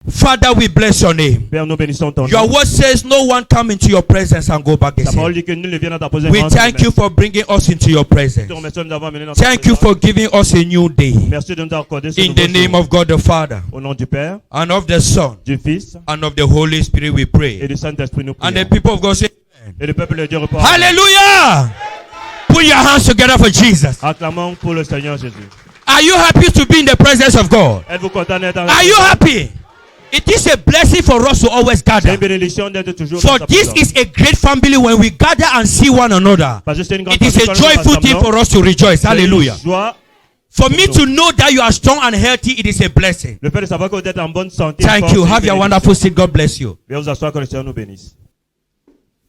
Father, we bless your name. Père, nous bénissons ton Your nom. word says no one come into your presence and go back the Ta parole same. dit que nul ne vient dans ta présence. We thank you for bringing us into your presence. Te remercions de nous avoir amenés dans ta Thank you présence. for giving us a new day. Merci de nous avoir accordé ce In nouveau the name jour. of God the Father, Au nom du Père, and of the Son, du Fils and of the Holy Spirit we et pray. du Saint-Esprit nous And prions. the people of God say, Amen. Et le peuple de Dieu répond. Hallelujah! Put your hands together for Jesus. Acclamons pour le Seigneur Jésus. Are you happy to be in the presence of God? Êtes-vous content d'être dans la Are you présence? happy? It is a blessing for us to always C'est gather. une bénédiction d'être toujours For dans sa this présence. is a great family when we gather and see one another. Parce que c'est une grande It is a famille quand nous joyful thing rassemblons. for us to rejoice. C'est une Hallelujah. joie. For me to know that you are strong and healthy, it is a blessing. Le fait de savoir que vous êtes en bonne santé. Thank force, you. c'est une Have your bénédiction. wonderful seat. God bless you. Veuillez vous asseoir que le Seigneur nous bénisse.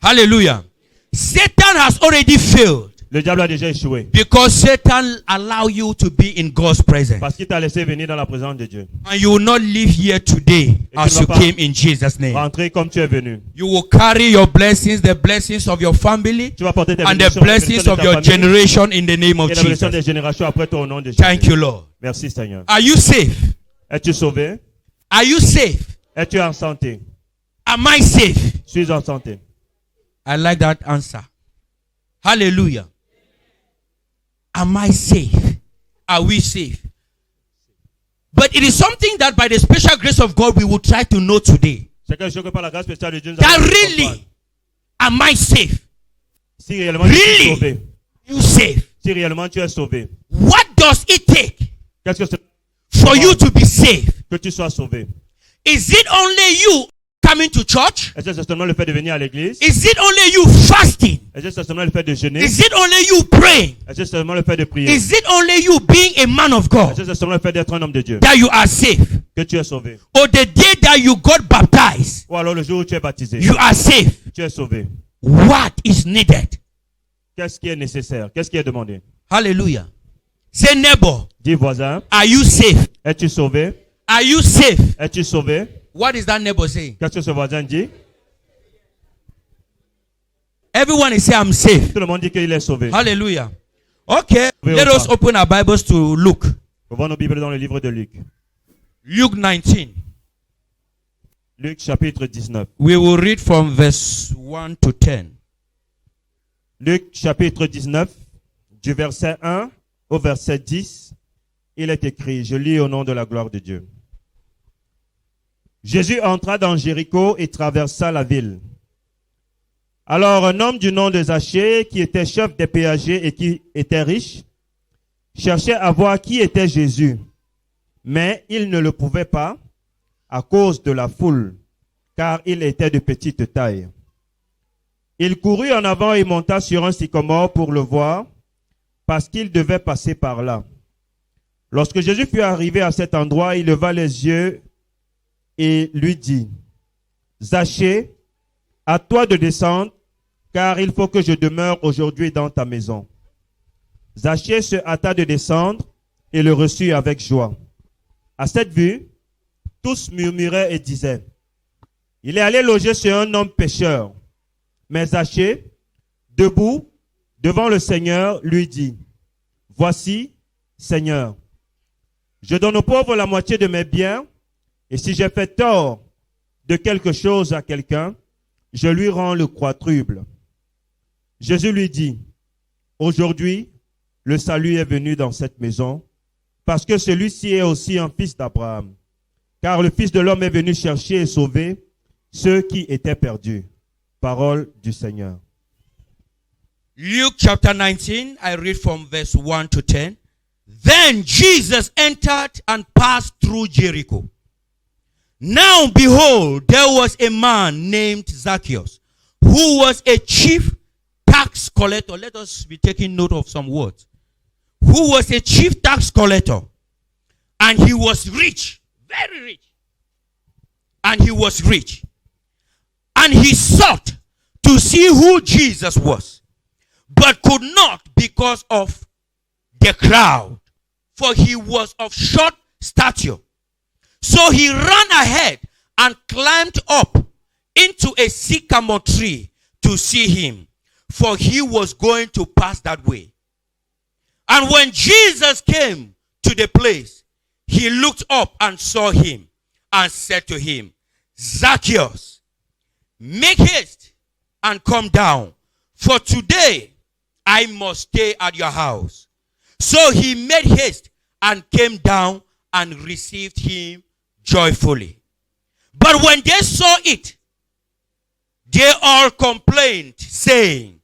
Hallelujah. Satan has already failed Le diable a déjà échoué. because Satan allow you to be in God's presence. Parce qu'il t'a laissé venir dans la présence de Dieu. And you will not live here today as you came in Jesus' name. Rentrer comme tu es venu. You will carry your blessings, the blessings of your family, Tu vas porter tes and the bénédictions, les blessings bénédictions of de your ta famille generation in the name of et la bénédiction des Jesus. générations après toi au nom de Jésus. Thank you, Lord. Merci Seigneur. Are you safe? Es-tu sauvé? Are you safe? Es-tu en santé? Am I safe? Suis en santé. I like that answer. Hallelujah. Am I safe? Are we safe? But it is something that by the special grace of God we will try to know today. C'est quelque chose que par la grâce spéciale de Dieu nous That avons pu really, comprendre. am I safe? Si réellement tu es Really? sauvé. You safe? Si réellement tu es sauvé. What does it take Qu'est-ce que c'est for you to be safe? que tu sois sauvé? Is it only you coming to church? Est-ce que c'est seulement le fait de venir à l'église? Is it only you fasting? Est-ce que c'est seulement le fait de jeûner? Is it only you praying? Est-ce que c'est seulement le fait de prier? Is it only you being a man of Est-ce God que c'est seulement le fait d'être un homme de Dieu that you are safe? que tu es sauvé? Or the day that you got baptized, Ou alors le jour où tu es baptisé, you are safe? tu es sauvé? What is needed? Qu'est-ce qui est nécessaire? Qu'est-ce qui est demandé? Hallelujah. Say neighbor, Dis voisin, are you safe? es-tu sauvé? Are you safe? Es-tu sauvé? What is that neighbor saying? Qu'est-ce que ce voisin dit? Everyone is saying I'm safe. Tout le monde dit qu'il est sauvé. Hallelujah. Okay, Oui, let ou us pas? open our Bibles to Luke. Ouvrons nos Bibles dans le livre de Luc. Luke 19. Luc chapitre 19. We will read from verse 1 to 10. Luc chapitre 19, du verset 1 au verset 10, il est écrit, je lis au nom de la gloire de Dieu. Jésus entra dans Jéricho et traversa la ville. Alors un homme du nom de Zachée, qui était chef des péagers et qui était riche, cherchait à voir qui était Jésus, mais il ne le pouvait pas à cause de la foule, car il était de petite taille. Il courut en avant et monta sur un sycomore pour le voir, parce qu'il devait passer par là. Lorsque Jésus fut arrivé à cet endroit, il leva les yeux et lui dit, « Zachée, à toi de descendre, car il faut que je demeure aujourd'hui dans ta maison. » Zachée se hâta de descendre et le reçut avec joie. À cette vue, tous murmuraient et disaient, « Il est allé loger chez un homme pécheur. » Mais Zachée, debout devant le Seigneur, lui dit, « Voici, Seigneur, je donne aux pauvres la moitié de mes biens, et si j'ai fait tort de quelque chose à quelqu'un, je lui rends le quadruple. » Jésus lui dit, « Aujourd'hui, le salut est venu dans cette maison, parce que celui-ci est aussi un fils d'Abraham. Car le Fils de l'homme est venu chercher et sauver ceux qui étaient perdus. » Parole du Seigneur. Luke chapter 19, I read from verse 1 to 10. Then Jesus entered and passed through Jericho. Now behold, there was a man named Zacchaeus, who was a chief tax collector. Let us be taking note of some words. Who was a chief tax collector. And he was rich, very rich. And he was rich. And he sought to see who Jesus was, but could not because of the crowd, for he was of short stature. So he ran ahead and climbed up into a sycamore tree to see him, for he was going to pass that way. And when Jesus came to the place, he looked up and saw him and said to him, Zacchaeus, make haste and come down, for today I must stay at your house. So he made haste and came down and received him joyfully. But when they saw it, they all complained, saying,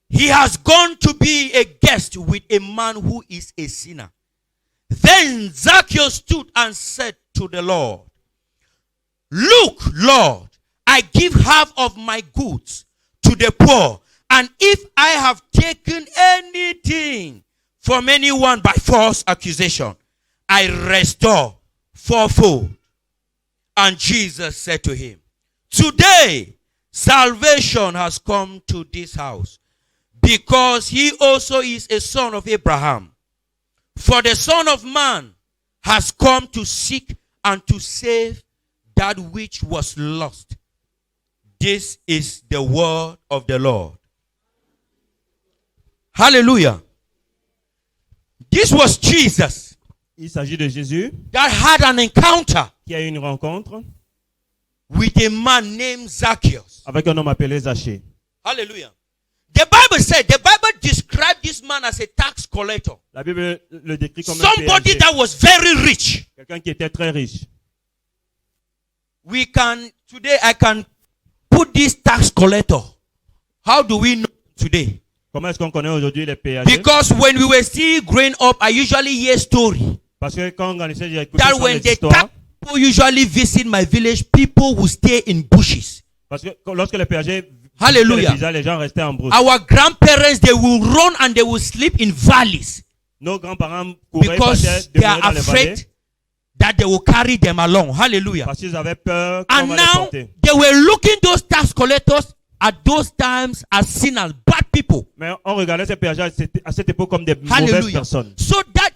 he has gone to be a guest with a man who is a sinner. Then Zacchaeus stood and said to the Lord, look, Lord, I give half of my goods to the poor, and if I have taken anything from anyone by false accusation, I restore fourfold. And Jesus said to him, today salvation has come to this house, because he also is a son of Abraham. For the Son of Man has come to seek and to save that which was lost. This is the word of the Lord. Hallelujah. This was Jesus. Il s'agit de Jésus That had an encounter qui a eu une rencontre with a man named Zacchaeus. avec un homme appelé Zachée. Hallelujah. The Bible described this man as a tax collector. La Bible le décrit comme Somebody un péager. that was very rich. Quelqu'un qui était très riche. Today I can put this tax collector. How do we know today? Comment est-ce qu'on connaît aujourd'hui les péagers? Because when we were still growing up, I usually hear story Parce que quand on grandissait, j'ai écouté that souvent when les the histoires. tax people usually visit my village, people will stay in bushes. Parce que lorsque les péagers Hallelujah. visitaient les villages, les gens restaient en brousse. Our grandparents, they will run and they will sleep in valleys Nos grands-parents couraient, because passaient, they are demeuraient dans les vallées afraid that they will carry them along. Hallelujah. parce qu'ils avaient peur qu'on And va les now porter. they were looking those tax collectors at those times as sinners, bad people. Mais on regardait ces péagers à cette époque comme des mauvaises Hallelujah. personnes. So that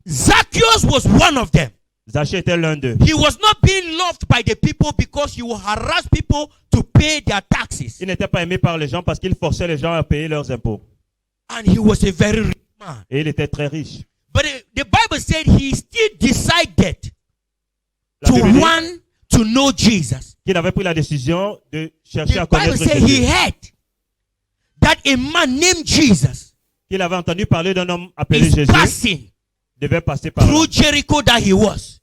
Zacchaeus was one of them. Zachée était l'un d'eux. He was not being loved by the people because he would harass people to pay their taxes. Il n'était pas aimé par les gens parce qu'il forçait les gens à payer leurs impôts. And he was a very rich man. Et il était très riche. But the Bible said he still decided La Bible to dit want to know Jesus. qu'il avait pris la décision de chercher The à Bible connaître said he Jésus. heard that a man named Jesus Qu'il avait entendu parler d'un homme appelé is Jésus, passing devait passer par là. through Jericho that he was.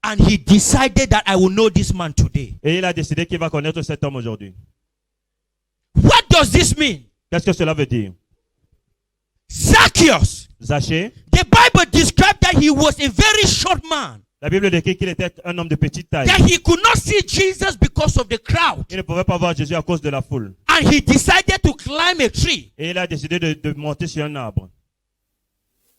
And he decided that I will know this man today. Et il a décidé qu'il va connaître cet homme aujourd'hui. What does this mean? Qu'est-ce que cela veut dire? Zacchaeus. Zachée, The Bible described that he was a very short man. la Bible décrit qu'il était un homme de petite taille. That he could not see Jesus because of the crowd. Il ne pouvait pas voir Jésus à cause de la foule. And he decided to climb a tree. Et il a décidé de monter sur un arbre.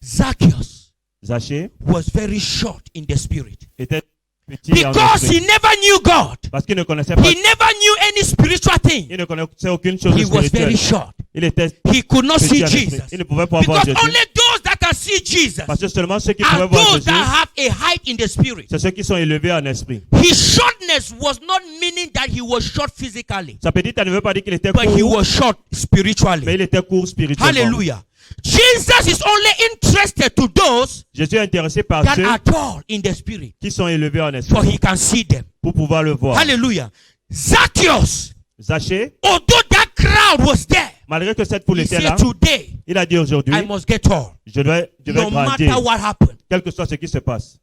Zacchaeus Zachée was very short in the spirit. était petit en Because he esprit. never knew God. Parce qu'il ne connaissait pas, He never knew any spiritual thing. il ne connaissait aucune chose He was very spirituelle. short. Il était He could not see petit en esprit. Jesus. Il ne pouvait pas voir Because Jésus. only those that can see Jesus Parce que seulement ceux qui pouvaient are voir those Jésus, that have a height in the spirit. c'est ceux qui sont élevés en esprit. His shortness was not meaning that he was short physically, Sa petite taille ne veut pas dire qu'il était but he court, was short mais spiritually. il était court spirituellement. Hallelujah. Jesus is only interested to those Jésus est intéressé par that ceux are tall in the spirit, qui sont élevés en for esprit he can see them. pour pouvoir le voir. Hallelujah. Zacchaeus, Zachée, although that crowd was there, malgré que cette foule he était là, said, today il a dit aujourd'hui, I must get tall, je vais no grandir, matter what happened. quel que soit ce qui se passe.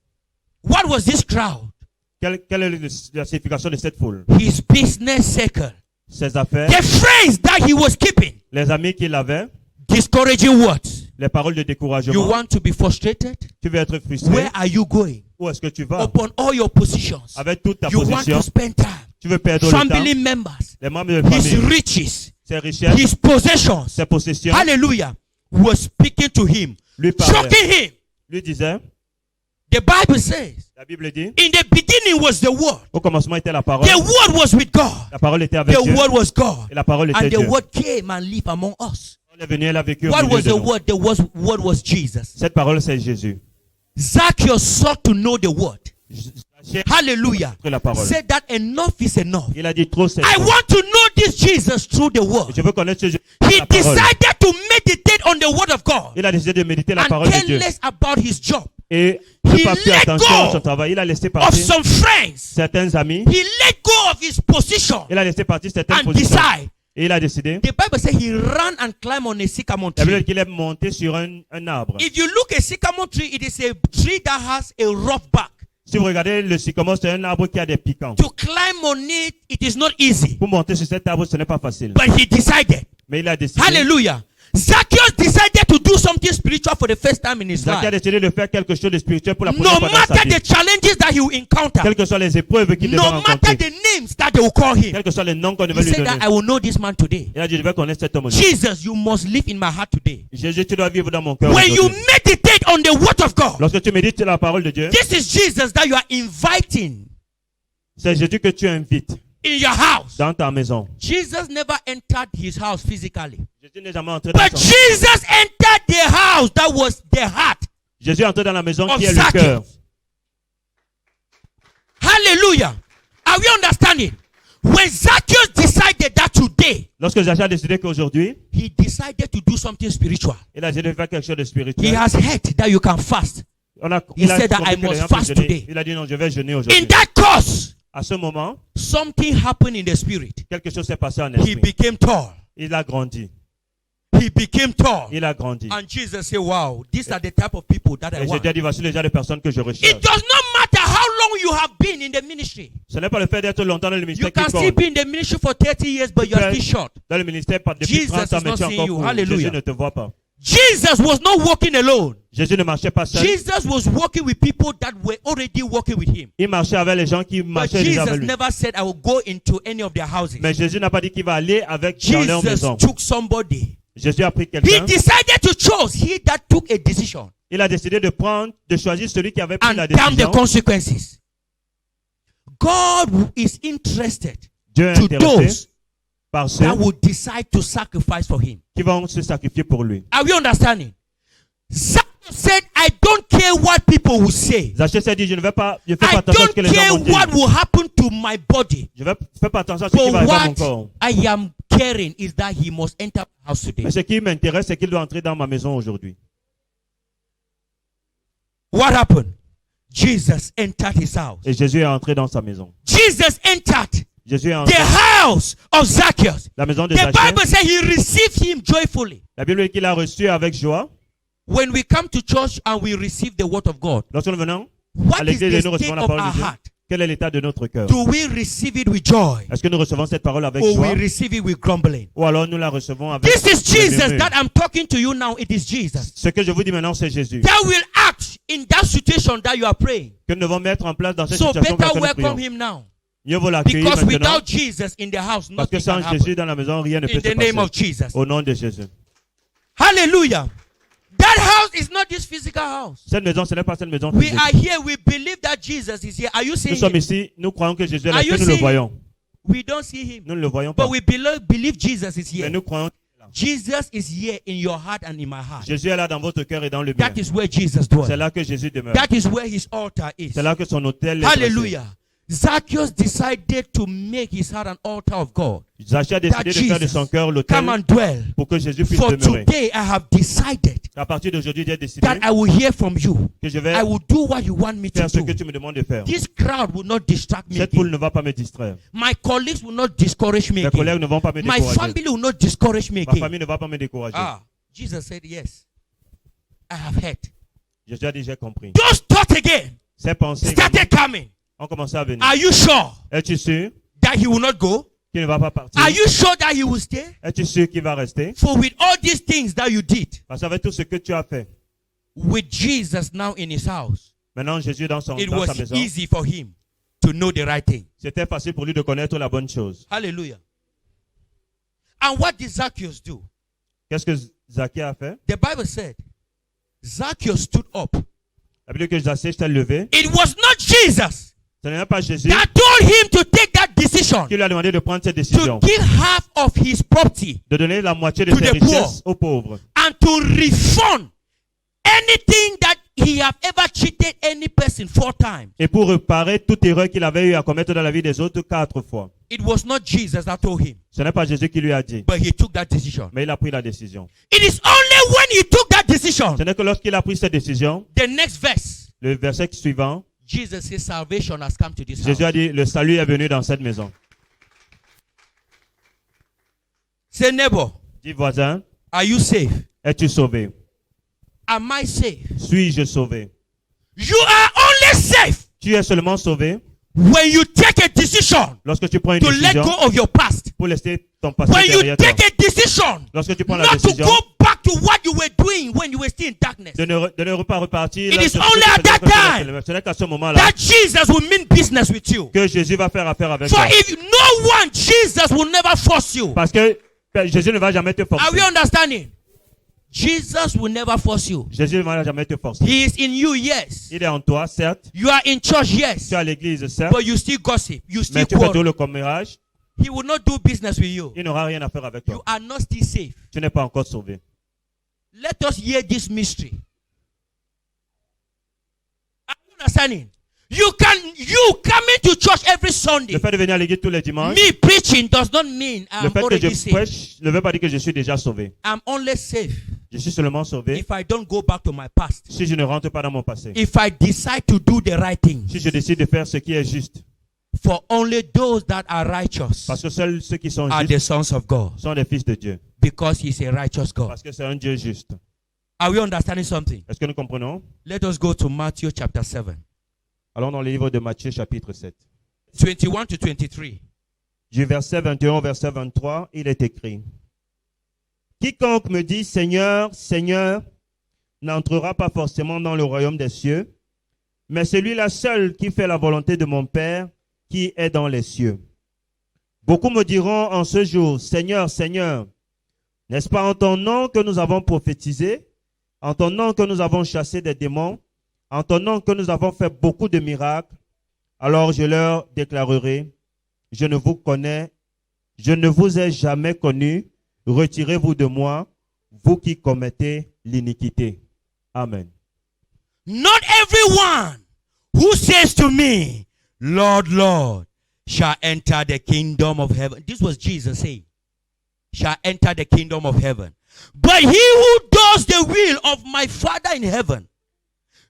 What was this crowd? Quelle est la signification de cette foule? His business circle. Ses affaires, The friends that he was keeping. les amis qu'il avait, Discouraging words. les paroles de You découragement. want to be frustrated? Tu veux être frustré. Where are you going? Où est-ce que tu vas? Upon all your positions. Avec toute ta You want position, to spend time. tu veux perdre le temps. Family members. Les membres de la His famille, riches. ses richesses, His possessions. ses possessions, Hallelujah. Was speaking to him. lui parlaient. Shocking him. Lui disait, The Bible says, la Bible dit, in the beginning was the Word. au commencement était la parole. The Word was with God. La parole était avec The Dieu. Word was God. Et la parole était And the Dieu. Word came and lived among us. On est venu, elle a vécu au What milieu was de the nous. Word? The word was Jesus. Cette parole, c'est Jésus. Zacchaeus sought to know the Word. Zachée Hallelujah. a la parole. Said that enough is enough. Il a dit trop, c'est I trop. want to know this Jesus through the Word. Je veux connaître ce Jésus. He La parole. decided to meditate on the Word of God Il a décidé de méditer la and parole de care Dieu. less about his job. Et ne He pas faire let attention à go son travail. Il a laissé of partir some friends. certains amis. He let go of his position Il a laissé partir certaines and positions. decide. Et il a décidé. The Bible says he ran and climbed on a sycamore La Bible dit tree. qu'il est monté sur un arbre. If you look at sycamore tree, it is a tree that has a rough bark. Si vous regardez le sycomore, c'est un arbre qui a des piquants. To climb on it, it is not easy. Pour monter sur cet arbre, ce n'est pas facile. But he decided. Mais il a décidé. Hallelujah. Zacchaeus decided to do something spiritual for the first time in his Zacchaeus a life. décidé de faire quelque chose de spirituel pour la première No fois dans sa matter vie. the challenges that he will encounter, Quelles que soient les épreuves qu'il devra no matter rencontrer, the names that they will call him, quels que soient les noms qu'on he devait lui said donner, that I will know this man today. il a dit, je vais connaître cet homme aujourd'hui. Jesus, you must live in my heart today. Jésus, tu dois vivre dans mon cœur When you aujourd'hui. meditate on the word of God, Lorsque tu médites sur la parole de Dieu, this is Jesus that you are inviting c'est Jésus que tu invites in your house. dans ta maison. Jesus never entered his house physically. Jésus n'est jamais entré dans But son... Jesus entered the house that was the heart. Jésus est entré dans la maison Of qui est le Zacchaeus. cœur. Hallelujah. Are we understanding? When Zacchaeus decided that today, Lorsque Zacchaeus a décidé qu'aujourd'hui, he decided to do something spiritual. il a décidé de faire quelque chose de He spirituel. has heard that you can fast. Il a said that compris I que les must gens peuvent fast jeûner. today. Il a dit non, je vais jeûner In aujourd'hui. that course, À ce moment, something happened in the spirit. quelque chose s'est passé en He esprit. became tall. Il a grandi. He became tall. Il a grandi. And Jesus said, wow, these are the type of people that I Et want. Jésus a dit, voici les gens de personnes que je recherche. It does not matter how long you have been in the ministry. Ce n'est pas le fait d'être longtemps dans le You ministère can qui still compte. be in the ministry for 30 years, but you are still short. Dans le ministère, depuis Jesus 30 ans, is mais not tu es seeing encore you. court. Hallelujah. Jésus ne te voit pas. Jesus was not walking alone. Jésus ne marchait pas seul. Jesus was walking with people that were already walking with him. Il marchait avec les gens qui But marchaient déjà Jesus avec lui. never said, I will go into any of their houses. Mais Jésus n'a pas dit qu'il va aller avec dans leur Jesus maison. took somebody. Jésus a pris He quelqu'un. decided to choose he that took a decision Il a décidé de choisir celui qui avait pris and la damn the décision. consequences. God is interested Dieu est to intéressé those par ceux that will decide to sacrifice for him. qui vont se sacrifier pour lui. Are we understanding? Zacchaeus said, I don't care what people will say. Zacchaeus a dit, je fais pas I attention à ce don't que les gens care vont dire. what will happen to my body. Je fais pas attention à ce qui But va arriver à mon what corps. I am caring is that he must enter my house today. Mais ce qui m'intéresse, c'est qu'il doit entrer dans ma maison aujourd'hui. What happened? Jesus entered his house. Et Jésus est entré dans sa maison. Jesus entered Jésus est the entré house of Zacchaeus. dans la maison de The Zacchaeus. Bible says he received him joyfully. La Bible dit qu'il a reçu avec joie. When we come to church and we receive the word of God, Lorsque nous venons à what is l'église et the nous state recevons la of parole our de Dieu, heart? quel est l'état de notre cœur? Do we receive it with joy Est-ce que nous recevons cette parole avec or joie we receive it with grumbling? ou alors nous la recevons avec This is le Jesus murmure? that I'm talking to you now. It is Jesus Ce que je vous dis maintenant, c'est Jésus. that will act in that situation that you are praying. Que nous devons mettre en place dans cette So situation better quand nous welcome prions. him now. Mieux vaut l'accueillir Because maintenant. without Jesus in the house, Parce que nothing sans can Jésus happen. dans la maison, rien ne peut In se the name of passer. Jesus. Au nom de Jésus. Hallelujah. That house is not this physical house. Cette maison, ce n'est pas cette maison We physique. are here. We believe that Jesus is here. Are you Nous seeing sommes him? ici, nous croyons que Jésus est Are là, you que nous le seeing voyons. We don't see him. Nous ne le voyons pas. But we believe Jesus is Mais here. nous croyons que Jesus is here in your heart and in my heart. Jésus est là dans votre cœur et dans le mien. That is where Jesus dwells. C'est là que Jésus demeure. That is where his altar is. C'est là que son autel est placé. Hallelujah. Zacchaeus decided to make his heart an altar of God. Zacchaeus a décidé de faire de son cœur l'autel Come and dwell. pour que Jésus puisse For demeurer. today I have decided À partir d'aujourd'hui, j'ai décidé that I will hear from you. que je vais I will do what you want me to faire ce do. que tu me demandes de faire. This crowd will not distract me Cette foule again. ne va pas me distraire. My colleagues will not discourage me Mes again. collègues ne vont pas me My décourager. family will not discourage me Ma again. famille ne va pas me décourager. Ah, Jesus said yes. I have heard. Jésus a dit, j'ai compris. Those thoughts again Ces pensées started coming. ont commencé à venir. Are you sure Es-tu sûr that he will not go? qu'il ne va pas partir? Are you sure that he will stay? Es-tu sûr qu'il va rester? For with all these things that you did, Parce qu'avec tout ce que tu as fait, with Jesus now in his house, maintenant Jésus dans sa it maison, was easy for him to know the right thing. c'était facile pour lui de connaître la bonne chose. Hallelujah. And what did Zacchaeus do? Qu'est-ce que Zacchaeus a fait? The Bible said, Zacchaeus stood up. La Bible dit que Zacchaeus s'est levé. It was not Jesus Ce n'est pas Jésus that told him to take that decision qui lui a demandé de prendre cette décision, to give half of his property de donner la moitié de to ses the richesses aux pauvres and to refund anything that he have ever cheated any person 4 times. et pour réparer toute erreur qu'il avait eu à commettre dans la vie des autres 4 fois. It was not Jesus that told him, Ce n'est pas Jésus qui lui a dit, but he took that decision. mais il a pris la décision. It is only when he took that decision, Ce n'est que lorsqu'il a pris cette décision, the next verse, Le verset suivant, Jesus says salvation has come to this Jésus a house. dit, le salut est venu dans cette maison. Say, neighbor, Dis voisin, are you safe? es-tu sauvé? Am I safe? Suis-je sauvé? You are only safe Tu es seulement sauvé when you take a decision lorsque tu prends une to let décision go of your past. pour laisser ton passé When you derrière toi. take a decision Lorsque tu prends la not to décision go back to what you were doing when you were still in darkness, de ne pas repartir, It là, is sur ce only que tu at faisais that quand tu étais time célibataire. Ce n'est qu'à ce moment-là that Jesus will mean business with you. que Jésus va faire affaire avec For toi. if no one, Jesus will never force you. Parce que Jésus ne va jamais te Are forcer. we understanding? Jesus will never force you. Jésus ne va jamais te forcer. He is in you, yes. Il est en toi, certes. You are in church, Tu yes. es à l'église, certes. But you still gossip. You still Mais tu fais tout quarrel. le commérage. He will not do business with you. Il n'aura rien à faire avec You toi. are not still safe. Tu n'es pas encore sauvé. Let us hear this mystery. Are you understanding? You coming to church every Sunday. Le fait de venir à l'église tous les dimanches, Me preaching does not mean le I'm fait que already je saved. prêche ne veut pas dire que je suis déjà sauvé. I'm only safe Je suis seulement sauvé if I don't go back to my past. si je ne rentre pas dans mon passé. If I decide to do the right thing. Si je décide de faire ce qui est juste. For only those that are righteous Parce que seuls ceux qui sont are the justes sons of God. sont des fils de Dieu. Because he's a righteous God. Parce que c'est un Dieu juste. Are we understanding something? Est-ce que nous comprenons? Let us go to Matthew chapter 7. Allons dans le livre de Matthieu chapitre 7. 21 to 23. Du verset 21 au verset 23, il est écrit. Quiconque me dit Seigneur, Seigneur, n'entrera pas forcément dans le royaume des cieux, mais celui-là seul qui fait la volonté de mon Père qui est dans les cieux. Beaucoup me diront en ce jour, Seigneur, Seigneur, n'est-ce pas en ton nom que nous avons prophétisé, en ton nom que nous avons chassé des démons, en ton nom que nous avons fait beaucoup de miracles? Alors je leur déclarerai, je ne vous connais, je ne vous ai jamais connu, retirez-vous de moi, vous qui commettez l'iniquité. Amen. Not everyone who says to me, Lord, Lord, shall enter the kingdom of heaven. This was Jesus saying. Shall enter the kingdom of heaven. But he who does the will of my Father in heaven.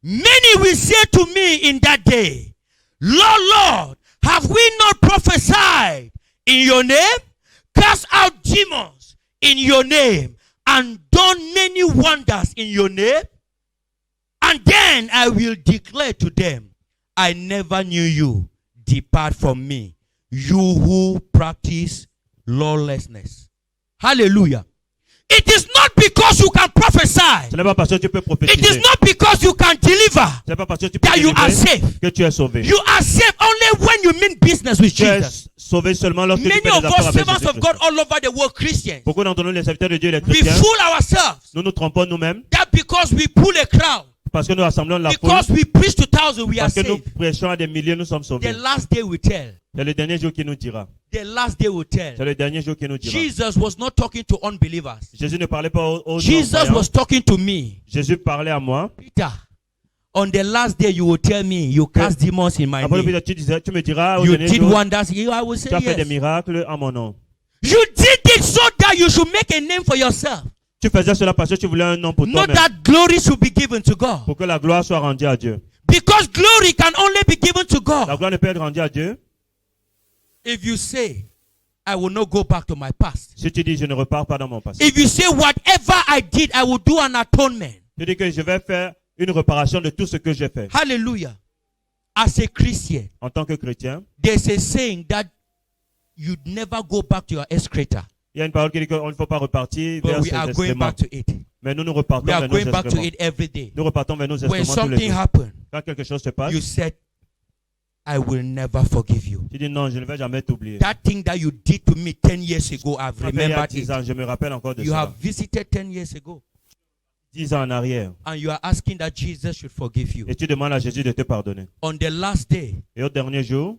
Many will say to me in that day, Lord, Lord, have we not prophesied in your name, cast out demons in your name, and done many wonders in your name? And then I will declare to them, I never knew you. Depart from me, you who practice lawlessness. Hallelujah. It is not because you can prophesy. Ce n'est pas parce que tu peux It is prophétiser. not because you can deliver Ce n'est pas parce que tu peux that you are délivrer safe. que tu es sauvé. You are safe only when you mean business with Tu es Jesus. sauvé seulement lorsque tu Many fais of des affaires us, avec servants of God Jésus-Christ. all over the world, Christians, Beaucoup d'entre nous, les serviteurs de Dieu, les we chrétiens, fool ourselves nous nous trompons nous-mêmes that because we pull a crowd, parce que nous rassemblons la foule, because we preach to thousands, we are parce que nous saved. prêchons à des milliers, nous sommes The sauvés. last day will tell. C'est le dernier jour qui nous dira. The last day will tell. C'est le dernier jour qui nous dira. Jesus was not talking to unbelievers. Jésus ne parlait pas aux Jesus non-croyants. was talking to me. Jésus parlait à moi. Peter, on the last day you will tell me you cast demons in my Après le name. vidéo, tu me diras au You dernier did jour, wonders. I will say tu as fait des yes. miracles en mon nom. You did it so that you should make a name for yourself. Tu faisais cela parce que tu voulais un nom pour Not toi-même. that glory should be given to God. Pour que la gloire soit rendue à Dieu. Because glory can only be given to La God. gloire ne peut être rendue à Dieu. If you say, I will not go back to my past. Si tu dis, je ne repars pas dans mon passé. If you say, whatever I did, I will do an atonement. Tu dis que je vais faire une réparation de tout ce que j'ai fait. Hallelujah. As a Christian, En tant que chrétien, there's a saying that you'd never go back to your excreta. il y a une parole qui dit qu'on ne faut pas repartir But vers we ses are going excréments. back to it. Mais nous repartons We are vers nos going back to excréments. it every day. Nous repartons vers nos When excréments tous les something jours. happened, Quand quelque chose se passe, you said, I will never forgive you. tu dis non, je ne vais jamais t'oublier. That thing that you did to me 10 years ago, I've Ça fait il y a remembered 10 it. ans, je me rappelle encore de You ça. have visited 10 years ago. 10 ans en arrière. And you are asking that Jesus should forgive you. Et tu demandes à Jésus de te pardonner. On the last day, Et au dernier jour,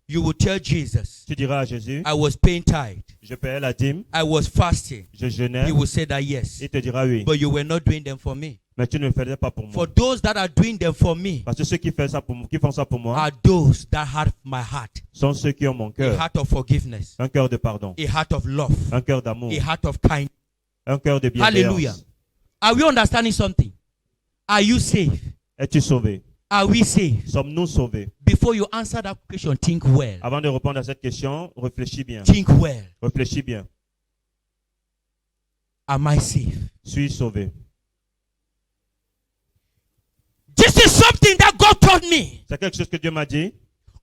you will tell Jesus, tu diras à Jésus, I was paying tithe. je payais la dîme, I was fasting. je jeûnais. He will say that yes. Il te dira oui. But you were not doing them for me. Mais tu ne le faisais pas pour moi. For those that are doing them for me Parce que ceux qui font ça pour moi are those that have my heart. sont ceux qui ont mon A cœur. heart of forgiveness. Un cœur de pardon. A heart of love. Un cœur d'amour. A heart of kindness. Un cœur de bienveillance. Hallelujah. Are we understanding something? Are you saved? Es-tu sauvé? Are we saved? Sommes-nous sauvés? Before you answer that question, think well. Avant de répondre à cette question, réfléchis bien. Think well. Réfléchis bien. Am I saved? Suis sauvé. This is something that God taught me. C'est quelque chose que Dieu m'a dit.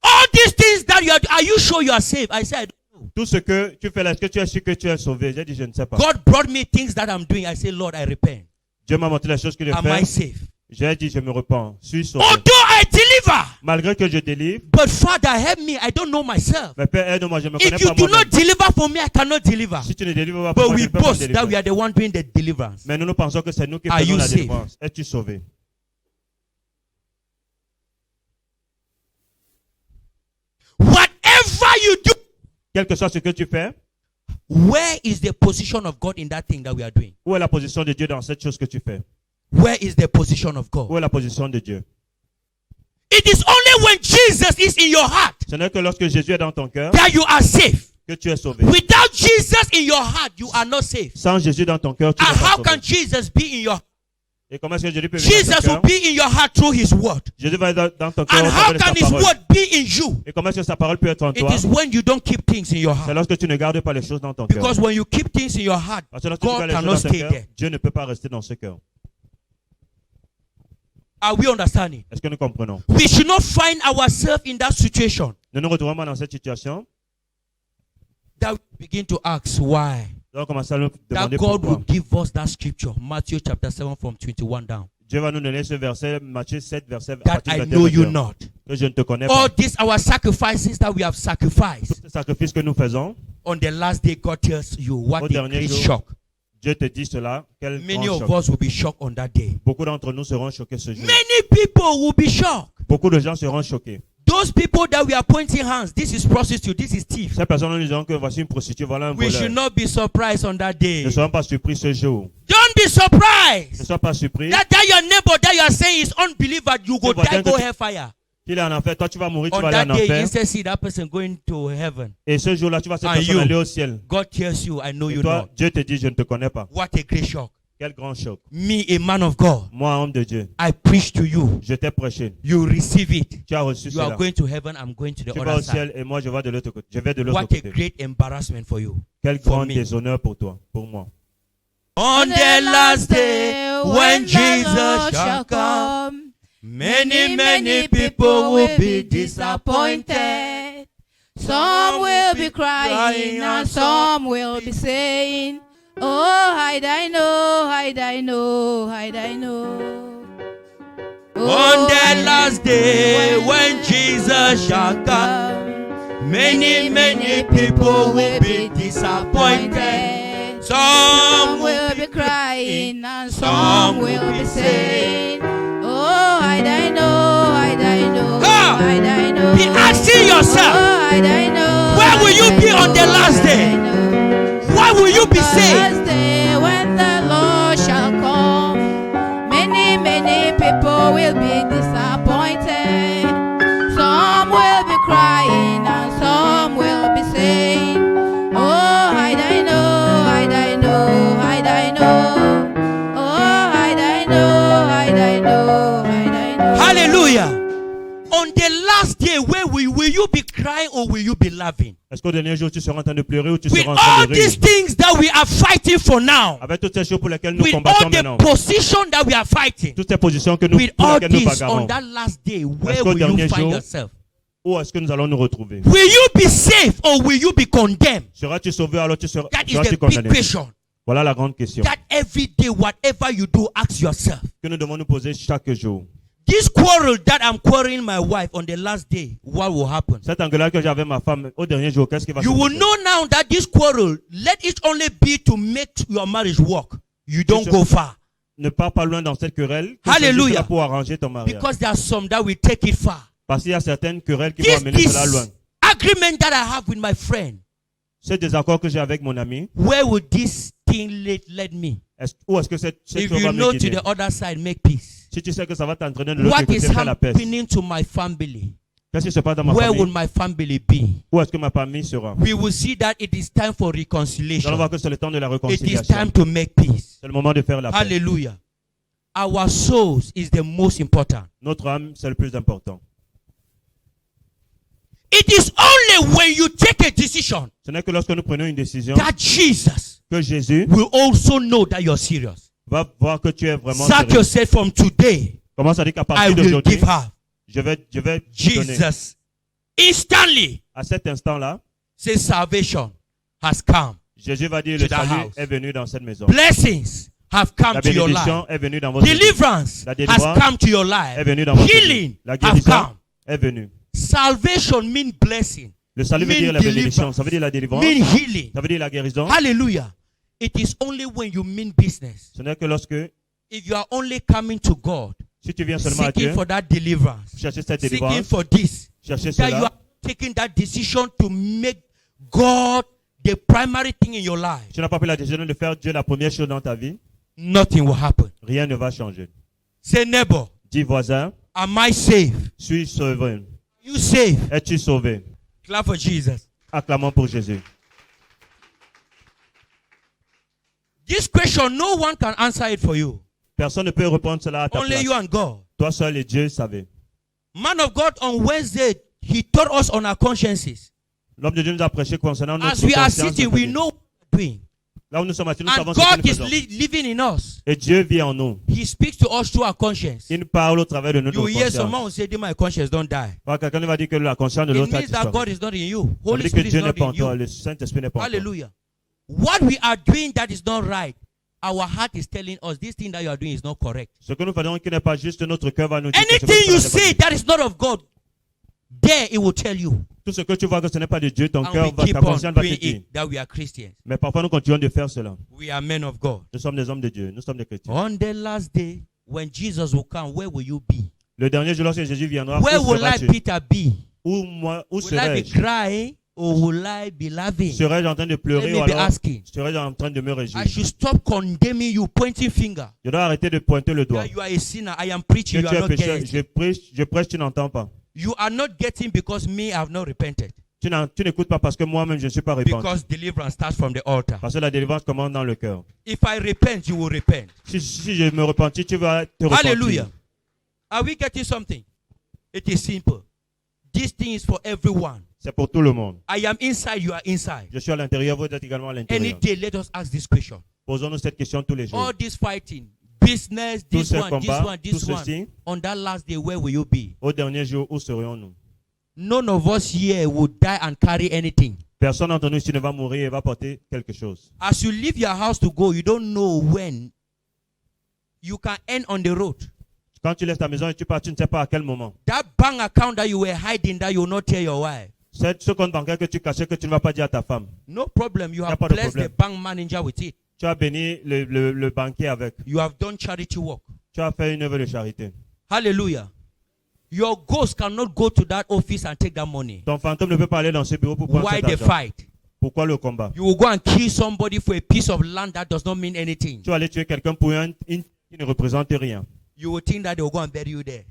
All these things that are you sure you are saved? I said, I don't know. Tout ce que tu fais là, est-ce que tu es sûr que tu es sauvé? J'ai dit, je ne sais pas. God brought me things that I'm doing. I said, Lord, I repent. Dieu m'a montré les choses que je Am I fais. saved? J'ai dit, je me repens. Suis sauvé. Although I deliver, Malgré que je délivre, but Father, help me. I don't know myself. mais Père, aide-moi, je ne me connais If you pas do moi-même. not deliver for me, I cannot deliver. Si tu ne délivres pas pour But moi, je we ne peux pas boast that we délivrer. are the one doing the deliverance. Mais nous pensons que c'est nous qui Are faisons you la saved? délivrance. Es-tu sauvé? Whatever you do, Quel que soit ce que tu fais, where is the position of God in that thing that we are doing? où est la position de Dieu dans cette chose que tu fais? Where is the position of God? Où est la position de Dieu? It is only when Jesus is in your heart Ce n'est que lorsque Jésus est dans ton cœur that you are safe. que tu es sauvé. Without Jesus in your heart, you are not safe. Sans Jésus dans ton cœur, tu And n'es pas how sauvé. can Jesus be in your heart? Et comment est-ce que Jésus peut venir dans Jesus ton will cœur? be in your heart through his word. Jésus va être dans ton cœur And au how travers de can sa his parole. word be in you? Et comment est-ce que sa parole peut être en It toi? is when you don't keep things in your C'est heart. lorsque tu ne gardes pas les choses dans ton cœur. Because when you keep things in your heart, Parce que lorsque tu gardes God les choses cannot dans ton stay cœur, there. Dieu ne peut pas rester dans ce cœur. Are we understanding? Est-ce que nous comprenons? We should not find ourselves in that situation Nous nous retrouvons dans cette situation. that we begin to ask why. Nous allons commencer à nous That demander God pourquoi. will give us that scripture, Matthew chapter 7 from 21 down. Dieu va nous donner ce verset, Matthieu 7, verset à That partir I de know you 21. not. Que je ne te connais All pas. these our sacrifices that we have sacrificed. Tous ces sacrifices que nous faisons, On the last day, God tells you what Au a dernier great jour, shock. Dieu te dit cela. Quel Many grand of choc. us will be shocked on that day. Beaucoup d'entre nous seront choqués ce jour. Many people will be shocked. Beaucoup de gens seront choqués. Those people that we are pointing hands, this is prostitute, this is thief. Ces personnes nous diront que voici une prostituée, voilà un We should voleur. not be surprised on that day. Ne soyons pas surpris ce jour. Don't be Ne surprised sois pas surpris that your neighbor that you are saying is unbeliever, you go Que die, voisin go que tu- hellfire. qu'il est en enfer. Toi, tu vas mourir, tu On vas aller that en day, enfer. instead see that person going to heaven. Et ce jour-là, tu vas cette And personne you. aller au ciel. God tells you, I know Et you toi, not. Dieu te dit, je ne te connais pas. What a great shock. Quel grand choc. Me, a man of God, Moi, homme de Dieu, I preach to you. je t'ai prêché. You receive it. Tu as reçu You are cela. going to heaven, I'm going to the Tu vas other au side. ciel et moi, je vais de l'autre côté. Je vais de l'autre What a côté. great embarrassment for you. Quel for grand me. déshonneur pour toi, pour moi. On the last day, when Jesus shall come, many people will be disappointed. Some will be crying and some will be saying, oh, hide I know, hide I know, hide I know. On the last day, when Jesus shall come, many people will be disappointed. Some will be crying and some will be saying, oh, hide I know, hide I know, Ah! hide I know. Be asking yourself, Oh, hide I know. where will you hide be I on the know, last hide day? I know. why will you be The saved? last day when the Lord shall come, many people will be disappointed. Some will be crying and some will be saying, oh, hide I know, hide I know, hide I know. Oh, hide I know, hide I know, hide I know. Hallelujah. On the last day, where will you be crying or will you be laughing? Est-ce qu'au dernier jour, tu seras en train de pleurer ou tu With seras en train all de these rire? things that we are fighting for now, Avec toutes ces choses pour lesquelles nous with combattons all the maintenant. position that we are fighting, Toutes ces positions que nous, with pour all lesquelles nous this on bagarrons. that last day, where Est-ce qu'au will you dernier find jour, yourself? où est-ce que nous allons nous retrouver? Will you be safe or will you be condemned? Seras-tu sauvé alors seras-tu That is the condamné? big question. Voilà la grande question That every day, whatever you do, ask yourself. que nous devons nous poser chaque jour. This quarrel that I'm quarreling my wife on the last day, what will happen? Cette engueulade que j'avais avec ma femme au dernier jour, qu'est-ce qui va se You will passer? know now that this quarrel, let it only be to make your marriage work. You don't Yes, go far. Ne pars pas loin dans cette querelle. que Alléluia. c'est juste là pour arranger ton mariage. Because there are some that will take it far. Parce qu'il y a certaines querelles qui vont This amener cela loin. is agreement that I have with my friend. Ce désaccord que j'ai avec mon ami, Where would this thing lead me? où est-ce que cette If chose you va know me to guider? the other side, make peace. Si tu sais que ça va t'entraîner de l'autre What côté, is fais la paix. happening to my family? Qu'est-ce qui se passe dans ma Where will famille? my family be? Où est-ce que ma famille sera? We will see that it is time for Nous allons reconciliation. voir que c'est le temps de la It is réconciliation. time to make peace. C'est le moment de faire la paix. Hallelujah. our souls is the most important. Notre âme, c'est le plus important. It is only when you take a decision Ce n'est que lorsque nous prenons une décision that Jesus que Jésus will also know that you're serious. va voir que tu es vraiment Zacchaeus sérieux. said, from today, Comment ça dit qu'à I partir will d'aujourd'hui, give her. je vais te donner. Jesus instantly À cet instant-là, says salvation has come. Jésus va dire To le the salut house. est venu dans cette maison. Blessings have come La to your bénédiction life. est venue dans votre vie. Deliverance La has délivrance come to your life. est venue dans votre Healing vie. La have guérison come. est venue. Salvation means blessing, Le salut veut Mean dire la bénédiction. deliverance. Ça veut dire la délivrance. mean healing. Ça veut dire la guérison. Hallelujah. It is only when you mean business. Ce n'est que lorsque, If you are only coming to God, si tu viens seulement à seeking Dieu, for that deliverance, chercher cette seeking délivrance, for this, chercher that you cela, are taking that decision to make God the primary thing in your life, tu n'as pas pris la décision de faire Dieu la première chose dans ta vie, nothing will happen. rien ne va changer. Say, neighbor, Dis voisin, am I saved? suis sauvé. You saved? Es-tu sauvé? Clap for Jesus. Acclamons pour Jésus. This question, no one can answer it for you. Personne ne peut répondre cela à ta Only place. you and God. Toi seul et Dieu savez. Man of God, on Wednesday, he taught us on our consciences. L'homme de Dieu nous a prêché concernant notre As we are conscience. sitting, we know what we're doing. Là où nous sommes assis, nous And savons ce que God nous is faisons. living in us. Et Dieu vit en nous. He speaks to us through our conscience. Il nous parle au travers de notre You hear conscience. someone who say, my conscience don't die. Quand quelqu'un va dire que la conscience de It l'autre a means that disparu. God is not in you. Ça veut Holy dire que Spirit Dieu is n'est pas not en in toi, you. le Saint-Esprit n'est pas en toi. Hallelujah. What we are doing that is not right, our heart is telling us this thing that you are doing is not correct. Ce que nous faisons qui n'est pas juste, notre cœur va nous dire que ce que Anything nous you faisons n'est say pas that is not of God, there it will tell you. tout ce que tu vois que ce n'est pas de Dieu, ton And cœur we va, keep ta on conscience va te doing dire. it that we are Christians. Mais parfois nous continuons de faire cela. We are men of God. Nous sommes des hommes de Dieu, nous sommes des chrétiens. On the last day, when Jesus will come, where will you be? Le dernier jour, lorsque Jésus viendra, Where où will I, seras-tu? Peter, be? Où Will I be serais-je? crying or will I be laughing? Serais-je en train de Let pleurer me ou be alors asking. serais-je en train de me réjouir? I should stop condemning you, pointing finger. Je dois arrêter de pointer le doigt. That you are a sinner. I am preaching. Que You tu are es not pécheur, getting. je prêche, tu n'entends pas. You are not getting because me, I have not repented. Tu n'écoutes pas parce que moi-même je ne suis pas repenti. Because deliverance starts from the altar. Parce que la délivrance commence dans le cœur. If I repent, you will repent. Si je me repentis, tu vas te repentir. Hallelujah. Are we getting something? It is simple. This thing is for everyone. C'est pour tout le monde. I am inside, you are inside. Je suis à l'intérieur, vous êtes également à Any l'intérieur. day, let us ask this question. Posons-nous cette question tous les jours. All this fighting, business, Tous this ces one, this combats, one, tout this one. ceci, On that last day, where will you be? au dernier jour, où serions-nous? None of us here will die and carry anything. Personne d'entre nous ici ne va mourir et va porter quelque chose. As you leave your house to go, you don't know when you can end on the road. Quand tu laisses ta maison et tu pars, tu ne sais pas à quel moment. That bank account that you were hiding that you will not tell your wife. C'est ce compte bancaire que tu cachais que tu ne vas pas dire à ta femme. No problem. You Y a have pas de blessed the problème. bank manager with it. Tu as béni le banquier avec. You have done charity work. Tu as fait une œuvre de charité. Hallelujah. Your ghost cannot go to that office and take that money. Ton fantôme ne peut pas aller dans ce bureau pour prendre Why cet the argent. fight? Pourquoi le combat? You will go and kill somebody for a piece of land that does not mean anything. Tu vas aller tuer quelqu'un pour une qui ne représente rien. You will think that they will go and bury you there.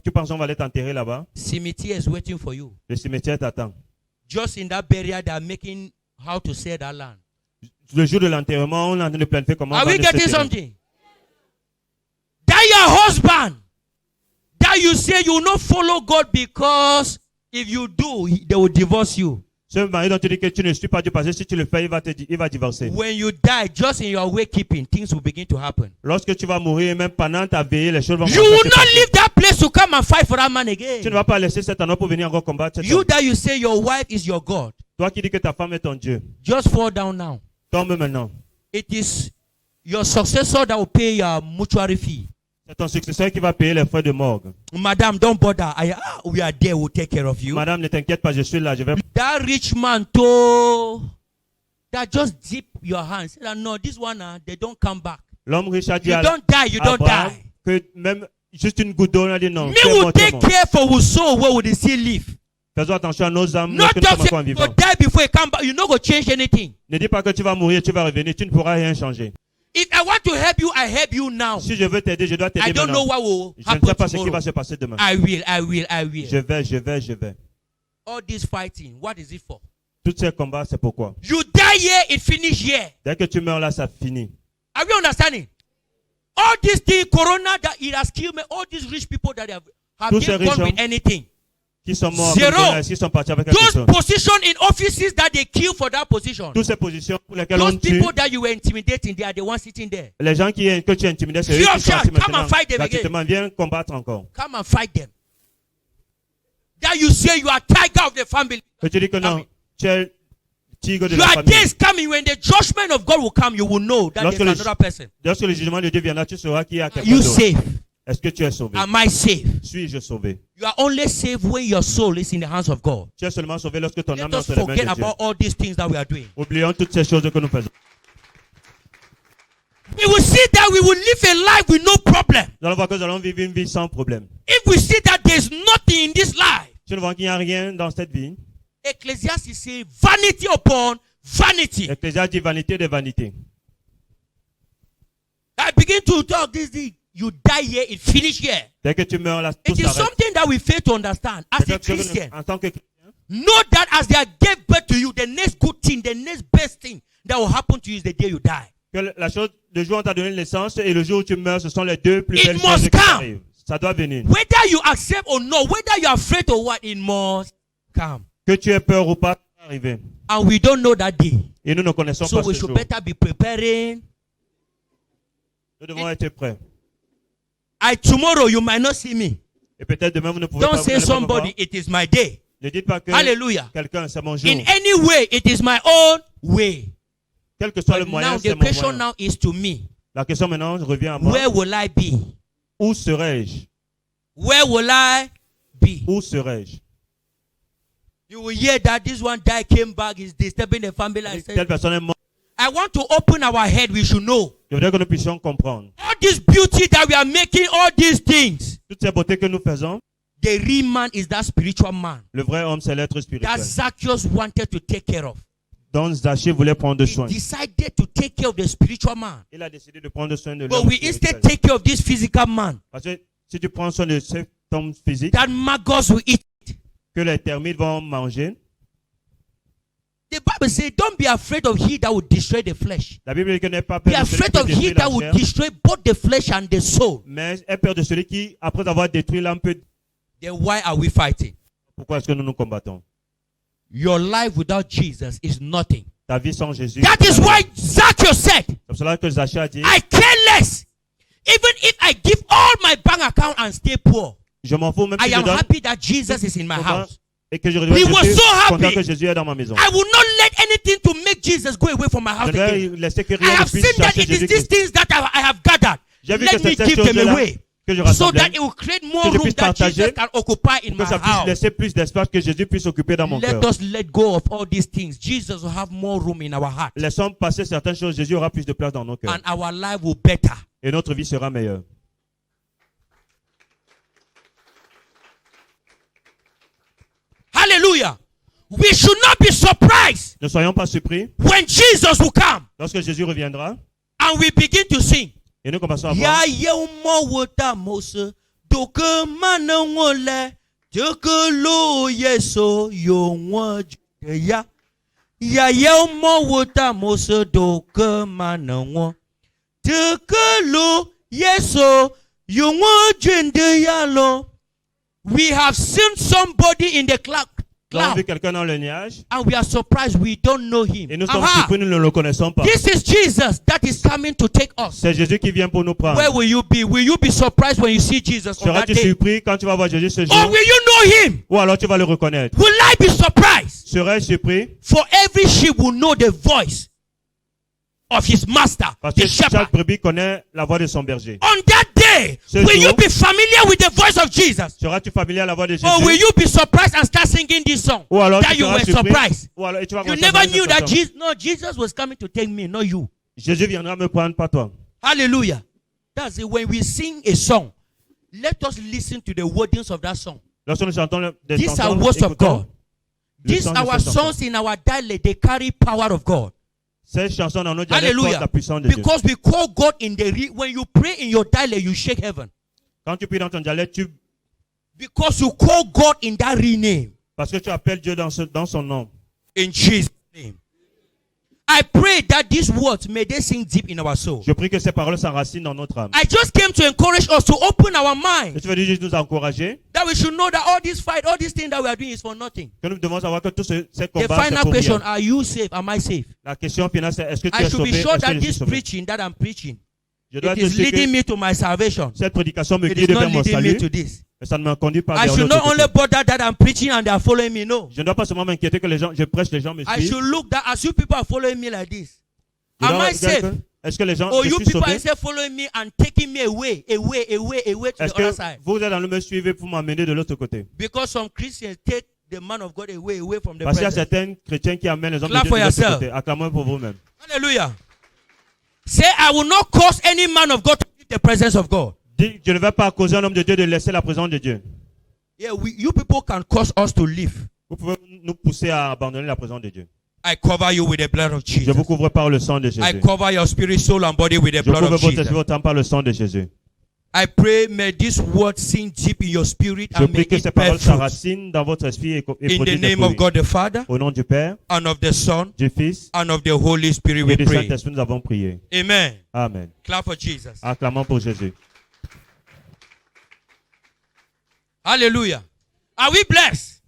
Tu penses qu'on va aller t'enterrer là-bas? Cemetery is waiting for you. Le cimetière t'attend. Just in that burial, they are making how to sell that land. Le jour de l'enterrement, on est en train de planifier comment Are on va we aller se getting terrer. something? That your husband, that you say you will not follow God because if you do, they will divorce you. Ce mari dont tu dis que tu ne suis pas Dieu parce que si tu le fais, il va divorcer. When you die, just in your way keeping, things will begin to happen. Lorsque tu vas mourir, même pendant ta veillée, les choses vont You commencer à will se not passer. leave that place to come and fight for that man Tu ne again. vas pas laisser cet homme pour venir encore combattre cet You homme. that you say your wife is your God, Toi qui dis que ta femme est ton Dieu, just fall down now. tombe maintenant. It is your successor that will pay your mortuary fee. C'est ton successeur qui va payer les frais de morgue. Madam, don't bother. We are there. We'll take care of you. Madame, ne t'inquiète pas, je suis là, je vais. That rich man told that just dip your hand. Say that no, this one they don't come back. L'homme riche a dit You à don't die. You don't Abraham die. que même juste une goutte d'eau, on a dit non. Me tu es will mort, tu es take mort. care for whose soul where would they still live. Faisons attention à nos âmes Not lorsque nous sommes just encore say you vivants. go die before you come back. You not go change anything. Ne dis pas que tu vas mourir, tu vas revenir, tu ne pourras rien changer. If I want to help you, I help you now. Si je veux t'aider, je dois I t'aider don't know maintenant. what will Je ne sais happen pas ce qui va tomorrow. se passer demain. I will. Je vais. All this fighting, what is it for? Tous ces combats, c'est pourquoi. You die here, it finish here. Dès que tu meurs là, ça finit. Are we understanding? All these things, Corona, that it has killed me. All these rich people that have Tous ces been riches gone with hommes anything. qui sont morts, Zéro. qui sont partis avec quelque Those chose. positions in offices that they kill for that position. Toutes ces positions pour lesquelles on Those tue, people that you were intimidating, they are the ones sitting there. les gens que tu intimidais, c'est eux Fear qui of sont assis God, come maintenant. and fight them Gratuitement, viens combattre encore. Come and fight them. That you say you are tiger of the family. Et tu dis que non, Amen. tu es le tigre de You la are famille. days coming when the judgment of God will come, you will know that Lorsque there's le- another person. Lorsque le jugement de Dieu viendra, tu sauras qui a Are quelqu'un you d'autre. safe? Est-ce que tu es sauvé? Am I safe? Suis-je sauvé? You are only safe when your soul is in the hands of God. Tu es seulement sauvé lorsque ton Let âme est us entre les mains forget de Dieu. about all these things that we are doing. Oublions toutes ces choses que nous faisons. We will see that we will live a life with no problem. Nous allons voir que nous allons vivre une vie sans problème. If we see that there's nothing in this life, Si nous voyons qu'il n'y a rien dans cette vie, Ecclesiastes says vanity upon vanity. Ecclésiaste dit vanité de vanité. I begin to talk this thing. You die here, it finish here. Dès que tu meurs là, tout It is s'arrête. something that we fail to understand as a C'est quelque chose que Christian. nous- En tant que chrétien, Know that as they gave birth to you, the next good thing, the next best thing that will happen to you is the day you die. que la chose, le jour où on t'a donné naissance et le jour où tu meurs, ce sont les deux plus It belles must choses qui come. arrivent. Ça doit venir. Whether you accept or not, whether you are afraid or what, it must come. Que tu aies peur ou pas, ça va arriver. And we don't know that day. Et nous ne connaissons So pas we ce should jour. better be preparing. Nous devons être prêts. Tomorrow you might not see me. Et peut-être demain, vous ne pouvez Don't pas, vous say n'allez pas me voir. somebody, it is my day. Ne dites pas que Hallelujah. quelqu'un, c'est mon jour. In any way, it is my own way. Quel que soit le But moyen, now c'est the mon question moyen. now is to me. La question maintenant revient à moi. Where will I be? Où serais-je? Where will I be? Où serais-je? You will hear that this one guy came back, is disturbing the family. I Telle said, personne est morte. I want to open our head, we should know. Je voudrais que nous puissions comprendre. All this beauty that we are making, all these things. Toutes ces beautés que nous faisons, The real man is that spiritual man le vrai homme, c'est l'être that spirituel. Zacchaeus wanted to take care of. Donc Zachée voulait prendre He soin. decided to take care of the spiritual man. Il a décidé de prendre soin de But l'homme we spirituel. instead take care of this physical man. Parce que si tu prends soin de cet homme physique, That maggots will eat. que les termites vont manger, The Bible says, don't be afraid of he that will destroy the flesh. la Bible dit que n'est pas Be peur de celui afraid qui of he détruit that la will chair, destroy both the flesh and the soul. mais aie peur de celui qui, après avoir détruit l'âme, peut... Then why are we fighting? Pourquoi est-ce que nous nous combattons? Your life without Jesus is nothing. Ta vie sans Jésus. That is why Zacchaeus said, C'est pour cela que Zachée a dit, I care less. Even if I give all my bank account and stay poor, je m'en fous même I si je am donne happy that Jesus is in my house. et que je He redois was Jésus, so happy. content que Jésus est dans ma maison. I will not let anything to make Jesus go away from my Je house ne vais again. laisser que I rien ne have puisse seen that chasser it is Jésus these things that I have gathered. J'ai vu que Let me c'est ces give them choses-là away que je so rassemblais, that it will create more que je room puisse that partager, Jesus can occupy in que my ça puisse house. laisser plus d'espace que Jésus puisse occuper dans mon Let cœur. us let go of all these things. Jesus will have more room in our heart Laissons passer certaines choses, Jésus aura plus de place dans nos cœurs. and our life will better. Et notre vie sera meilleure. Hallelujah. We should not be surprised Ne soyons pas surpris when Jesus will come lorsque Jésus reviendra and we begin to sing. et nous commençons à voir. Ya yeumo wota mose doke mana wole jeke lo yeso yo won ya. Ya yeumo wota mose doke mana won jeke lo yeso yo won jende ya lo. We have seen somebody in the cloud Nous avons vu quelqu'un dans le nuage and we are surprised we don't know him. et nous sommes Aha. surpris, nous ne le connaissons pas. This is Jesus that is coming to take us. C'est Jésus qui vient pour nous prendre. Where will you be? Will you be surprised when you see Jesus on that Seras-tu day? surpris quand tu vas voir Jésus ce jour? Or will you know him? Ou alors tu vas le reconnaître? Will I be surprised? Serais-je surpris? For every sheep will know the voice of his master, Parce the que shepherd. chaque brebis connaît la voix de son berger. On that day, Ce will you jour- be familiar with the voice of Jesus? Seras-tu familier à la voix de Jésus? Or will you be surprised and start singing this song? Ou alors That tu you seras were surpris? surprised. Ou alors tu vas You commencer à never chanter knew cette that chanson. Jesus was coming to take me, not you. Jésus viendra me prendre, pas toi. Hallelujah. That's it. When we sing a song, let us listen to the wordings of that song. Lorsque nous chantons des These are chansons, words of écoutons God. le These son de our ces chansons. songs in our dialect, they carry power of God. Ces chansons dans nos dialectes portent Hallelujah. la puissance de Dieu. Because we call God in when you pray in your dialect, you shake heaven. Quand tu pries dans ton dialecte, Because you call God in that rename. parce que tu appelles Dieu dans son nom. In Jesus' name. I pray that these words may they sink deep in our soul. Je prie que ces paroles s'enracinent dans notre âme. I just came to encourage us to open our mind. Et tu veux juste nous encourager That we should know that all this fight, all these things that we are doing is for nothing. que nous devons savoir que tous ces The combats c'est final pour question, rien. are you safe? Am I safe? La question finale c'est est-ce que tu I es should sauvé? be sure Est-ce que that je suis this sauvé? preaching that I'm preaching, Je dois it être is sûr leading que me to my salvation. cette prédication me It guide is not vers mon leading me salut. to this. Mais ça ne me conduit pas I vers should l'autre not only côté. bother that I'm preaching and they are following me. No. Je ne dois pas seulement m'inquiéter que les gens, je prêche, les gens me I suivent. should look that as you people are following me like this. Je Am dois I regarder safe? que- Est-ce que les gens, Or je you suis people sauvé? are instead following me and taking me away to Est-ce the other que side? vous êtes dans le me suivre pour m'amener de l'autre côté? Because some Christians take the man of God away from the Parce qu'il y a presence. certains chrétiens qui amènent les hommes de Clap Dieu for de l'autre yourself. côté. Acclamez pour vous-même. Hallelujah. Say, I will not cause any man of God to leave the presence of God. Dis, je ne vais pas causer un homme de Dieu de laisser la présence de Dieu. Yeah, you people can cause us to leave. Vous pouvez nous pousser à abandonner la présence de Dieu. I cover you with the blood of Je Jesus. vous couvre par le sang de I Jésus. cover your spirit, soul, and body with the Je blood couvre of votre Jesus. esprit, votre âme par le sang de Jésus. I pray, may this word sink deep in your spirit Je and may prie que it ces bear paroles fruit. s'enracinent dans votre esprit et In the produisent des name of fruits. God the Father, Au nom du Père, and of the Son, du Fils and of the Holy Spirit, et we du pray. Saint-Esprit, nous avons prié. Amen. Amen. Clap for Jesus. Acclamons pour Jésus. Hallelujah. Are we blessed?